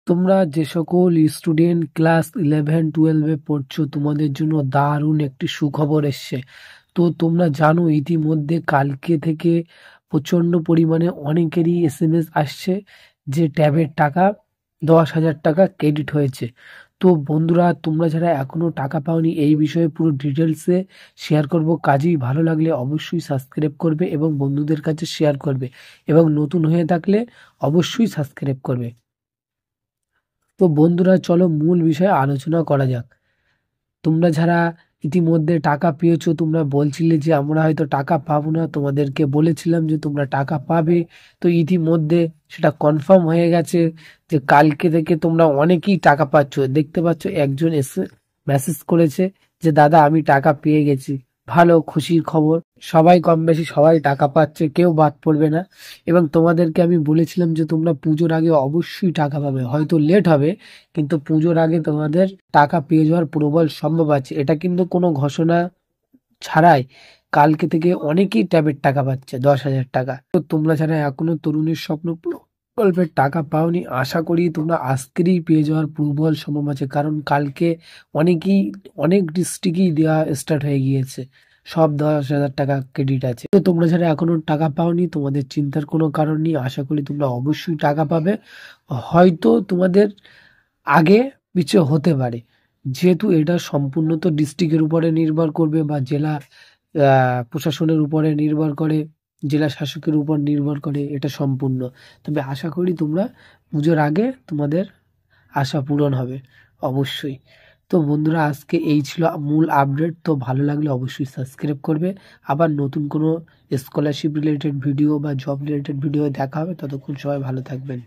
তোমরা যে সকল স্টুডেন্ট ক্লাস 11-12 পড়ছো তোমাদের জন্য দারুণ একটি সুখবর এসছে। তো তোমরা জানো ইতিমধ্যে কালকে থেকে প্রচন্ড পরিমাণে অনেকেরই এসএমএস আসছে যে ট্যাবের টাকা 10,000 টাকা ক্রেডিট হয়েছে। তো বন্ধুরা তোমরা যারা এখনো টাকা পাওনি এই বিষয়ে পুরো ডিটেলসে শেয়ার করব। কাজেই ভালো লাগলে অবশ্যই সাবস্ক্রাইব করবে এবং বন্ধুদের কাছে শেয়ার করবে এবং নতুন হয়ে থাকলে অবশ্যই সাবস্ক্রাইব করবে। তো বন্ধুরা চলো মূল বিষয়ে আলোচনা করা যাক। তোমরা যারা ইতিমধ্যে টাকা পেয়েছো তোমরা বলছিলে যে আমরা হয়তো টাকা পাবো না, তোমাদেরকে বলেছিলাম যে তোমরা টাকা পাবে। তো ইতিমধ্যে সেটা কনফার্ম হয়ে গেছে যে কালকে থেকে তোমরা অনেকেই টাকা পাচ্ছ। দেখতে পাচ্ছ একজন এসে মেসেজ করেছে যে দাদা আমি টাকা পেয়ে গেছি। ভালো খুশির খবর, সবাই কম বেশি সবাই টাকা পাচ্ছে, কেউ বাদ পড়বে না। এবং তোমাদেরকে আমি বলেছিলাম যে তোমরা পুজোর আগে অবশ্যই টাকা পাবে, হয়তো লেট হবে কিন্তু পুজোর আগে তোমাদের টাকা পেয়ে যাওয়ার প্রবল সম্ভব আছে। এটা কিন্তু কোনো ঘোষণা ছাড়াই কালকে থেকে অনেকেই ট্যাবের টাকা পাচ্ছে 10,000 টাকা। তো তোমরা যারা এখনো তরুণের স্বপ্ন প্রকল্পের টাকা পাওনি আশা করি তোমরা আজকেরই পেয়ে যাওয়ার প্রবল সম্ভব আছে, কারণ কালকে অনেক ডিস্ট্রিক্টই দেওয়া স্টার্ট হয়ে গিয়েছে। সব 10,000 টাকা ক্রেডিট আছে। তো তোমরা যারা এখনো টাকা পাওনি তোমাদের চিন্তার কোনো কারণ নেই, আশা করি তোমরা অবশ্যই টাকা পাবে। হয়তো তোমাদের আগে পিছে হতে পারে, যেহেতু এটা সম্পূর্ণ তো ডিস্ট্রিক্টের উপরে নির্ভর করবে বা জেলা প্রশাসনের উপরে নির্ভর করে, জেলা শাসকের উপর নির্ভর করে এটা সম্পূর্ণ। তবে আশা করি তোমরা পুজোর আগে তোমাদের আশা পূরণ হবে অবশ্যই। তো বন্ধুরা আজকে এই ছিল মূল আপডেট। তো ভালো লাগলে অবশ্যই সাবস্ক্রাইব করবে। আবার নতুন কোনো স্কলারশিপ রিলেটেড ভিডিও বা জব রিলেটেড ভিডিও দেখা হবে। ততক্ষণ সবাই ভালো থাকবেন।